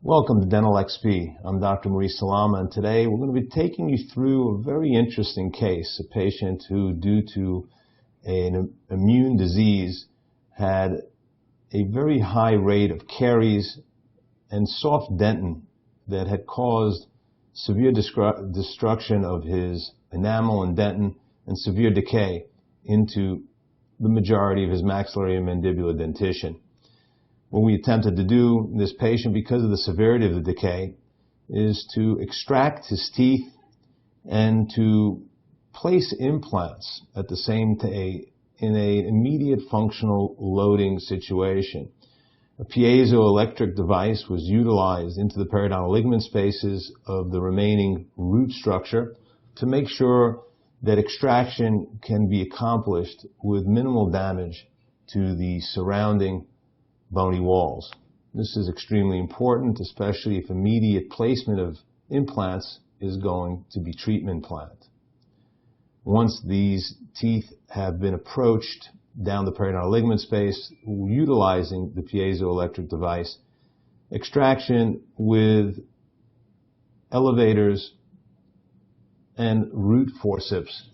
Welcome to Dental XP. I'm Dr. Maurice Salama, and today we're going to be taking you through a very interesting case, a patient who, due to an immune disease, had a very high rate of caries and soft dentin that had caused severe destruction of his enamel and dentin and severe decay into the majority of his maxillary and mandibular dentition. What we attempted to do in this patient, because of the severity of the decay, is to extract his teeth and to place implants at the same time in an immediate functional loading situation. A piezoelectric device was utilized into the periodontal ligament spaces of the remaining root structure to make sure that extraction can be accomplished with minimal damage to the surrounding bony walls. This is extremely important, especially if immediate placement of implants is going to be treatment implant. Once these teeth have been approached down the periodontal ligament space utilizing the piezoelectric device, extraction with elevators and root forceps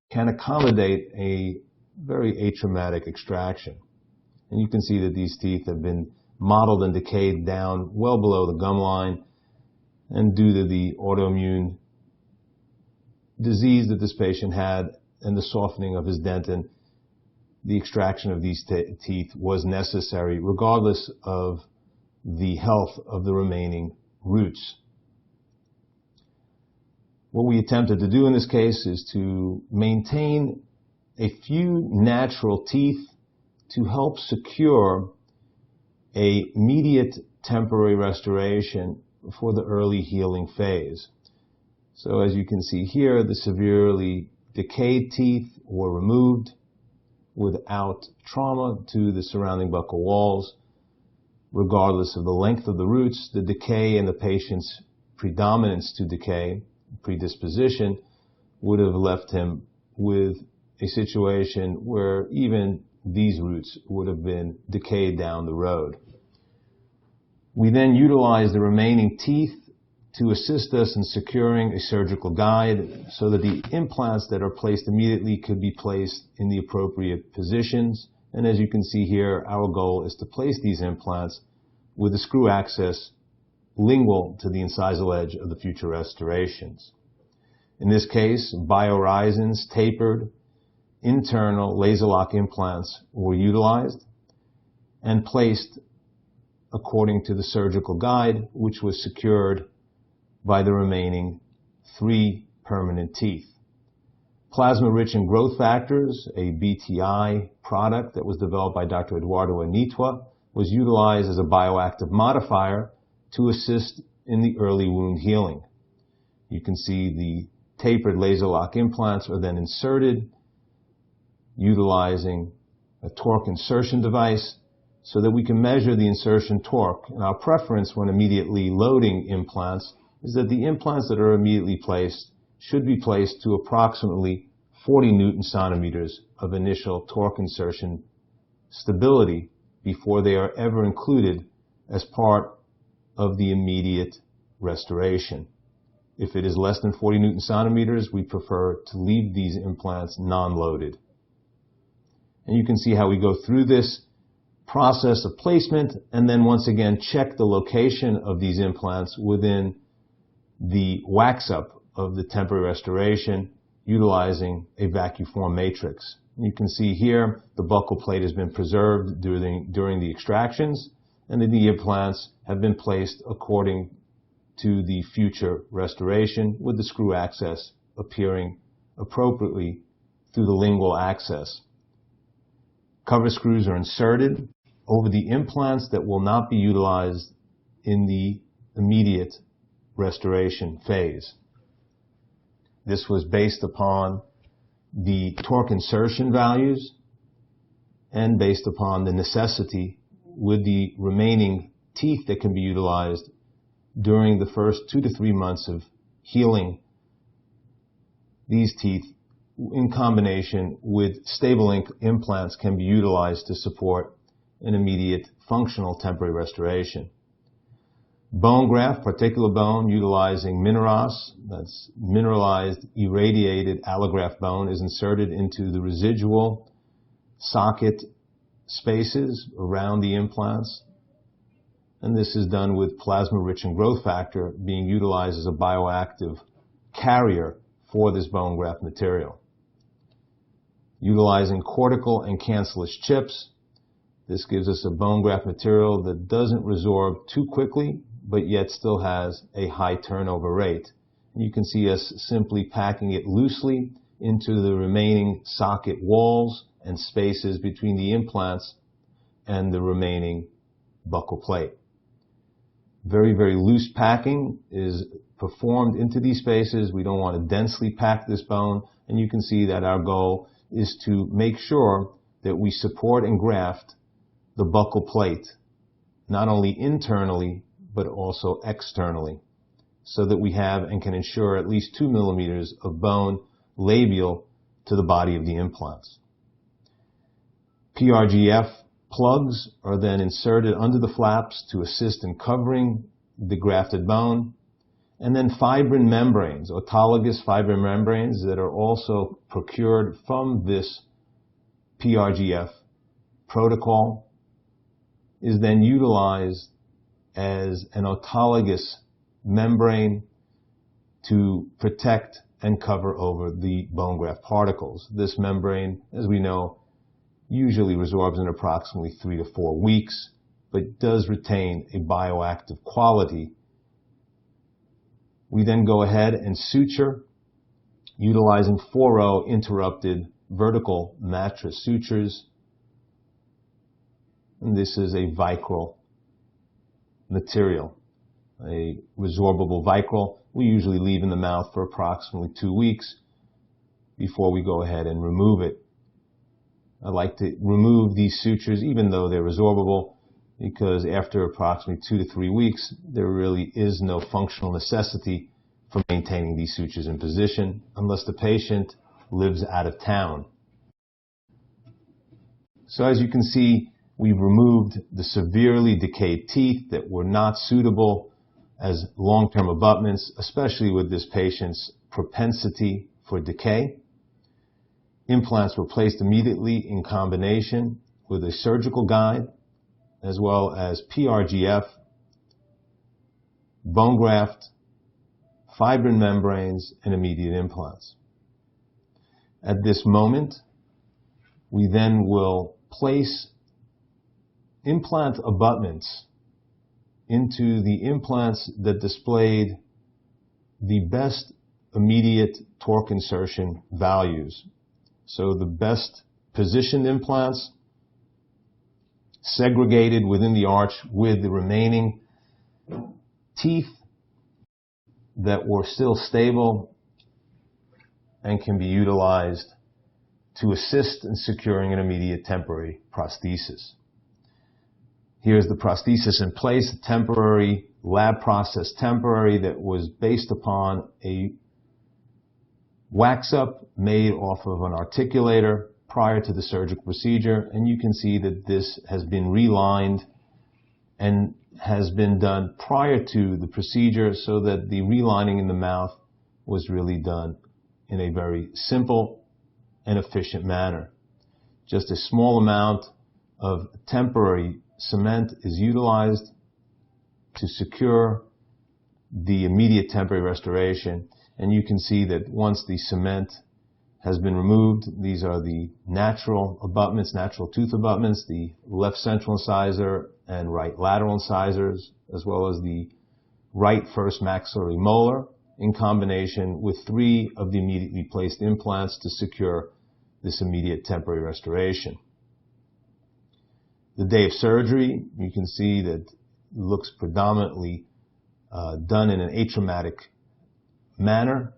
can accommodate a very atraumatic extraction. And you can see that these teeth have been mottled and decayed down well below the gum line, and due to the autoimmune disease that this patient had and the softening of his dentin, the extraction of these teeth was necessary regardless of the health of the remaining roots. What we attempted to do in this case is to maintain a few natural teeth to help secure an immediate temporary restoration for the early healing phase. So as you can see here, the severely decayed teeth were removed without trauma to the surrounding buccal walls. Regardless of the length of the roots, the decay and the patient's predominance to decay, predisposition, would have left him with a situation where even these roots would have been decayed down the road. We then utilized the remaining teeth to assist us in securing a surgical guide so that the implants that are placed immediately could be placed in the appropriate positions. And as you can see here, our goal is to place these implants with the screw access lingual to the incisal edge of the future restorations. In this case, BioHorizons tapered internal laser lock implants were utilized and placed according to the surgical guide, which was secured by the remaining 3 permanent teeth. Plasma-rich and growth factors, a BTI product that was developed by Dr. Eduardo Anitwa, was utilized as a bioactive modifier to assist in the early wound healing. You can see the tapered laser lock implants are then inserted utilizing a torque insertion device so that we can measure the insertion torque. And our preference when immediately loading implants is that the implants that are immediately placed should be placed to approximately 40 Newton centimeters of initial torque insertion stability before they are ever included as part of the immediate restoration. If it is less than 40 Newton centimeters, we prefer to leave these implants non-loaded. And you can see how we go through this process of placement and then once again check the location of these implants within the wax-up of the temporary restoration utilizing a vacuform matrix. You can see here the buccal plate has been preserved during the extractions, and the implants have been placed according to the future restoration with the screw access appearing appropriately through the lingual access. Cover screws are inserted over the implants that will not be utilized in the immediate restoration phase. This was based upon the torque insertion values and based upon the necessity with the remaining teeth that can be utilized during the first 2 to 3 months of healing. These teeth in combination with stable implants can be utilized to support an immediate functional temporary restoration. Bone graft, particular bone, utilizing mineros, that's mineralized irradiated allograft bone, is inserted into the residual socket spaces around the implants. And this is done with plasma-rich and growth factor being utilized as a bioactive carrier for this bone graft material. Utilizing cortical and cancellous chips, this gives us a bone graft material that doesn't resorb too quickly, but yet still has a high turnover rate. And you can see us simply packing it loosely into the remaining socket walls and spaces between the implants and the remaining buccal plate. Very, very loose packing is performed into these spaces. We don't want to densely pack this bone, and you can see that our goal is to make sure that we support and graft the buccal plate, not only internally, but also externally, so that we have and can ensure at least 2 millimeters of bone labial to the body of the implants. PRGF plugs are then inserted under the flaps to assist in covering the grafted bone, and then fibrin membranes, autologous fibrin membranes that are also procured from this PRGF protocol, is then utilized as an autologous membrane to protect and cover over the bone graft particles. This membrane, as we know, usually resorbs in approximately 3 to 4 weeks, but does retain a bioactive quality. We then go ahead and suture utilizing 4-row interrupted vertical mattress sutures. And this is a vicryl material, a resorbable vicryl. We usually leave in the mouth for approximately 2 weeks before we go ahead and remove it. I like to remove these sutures even though they're resorbable, because after approximately 2 to 3 weeks, there really is no functional necessity for maintaining these sutures in position unless the patient lives out of town. So as you can see, we've removed the severely decayed teeth that were not suitable as long-term abutments, especially with this patient's propensity for decay. Implants were placed immediately in combination with a surgical guide, as well as PRGF, bone graft, fibrin membranes, and immediate implants. At this moment, we then will place implant abutments into the implants that displayed the best immediate torque insertion values. So the best positioned implants segregated within the arch with the remaining teeth that were still stable and can be utilized to assist in securing an immediate temporary prosthesis. Here's the prosthesis in place, a temporary lab process temporary that was based upon a wax up made off of an articulator prior to the surgical procedure, and you can see that this has been relined and has been done prior to the procedure, so that the relining in the mouth was really done in a very simple and efficient manner. Just a small amount of temporary cement is utilized to secure the immediate temporary restoration, and you can see that once the cement has been removed, these are the natural abutments, natural tooth abutments, the left central incisor and right lateral incisors, as well as the right first maxillary molar, in combination with 3 of the immediately placed implants to secure this immediate temporary restoration. The day of surgery, you can see that it looks predominantly done in an atraumatic manner,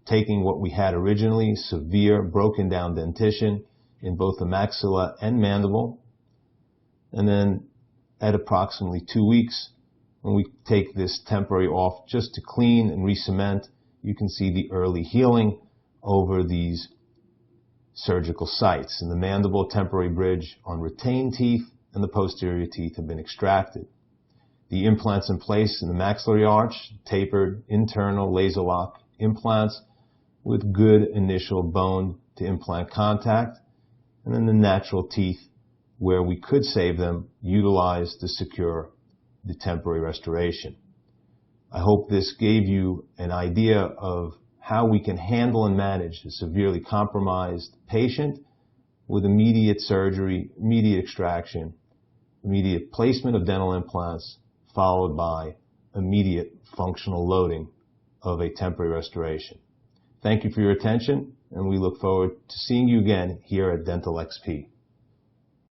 taking what we had originally, severe broken down dentition in both the maxilla and mandible. And then at approximately 2 weeks, when we take this temporary off just to clean and re-cement, you can see the early healing over these surgical sites. In the mandible, temporary bridge on retained teeth and the posterior teeth have been extracted. the implants in place in the maxillary arch, tapered internal laser lock implants with good initial bone to implant contact, and then the natural teeth where we could save them, utilized to secure the temporary restoration. I hope this gave you an idea of how we can handle and manage a severely compromised patient with immediate surgery, immediate extraction, immediate placement of dental implants, followed by immediate functional loading of a temporary restoration. Thank you for your attention, and we look forward to seeing you again here at Dental XP.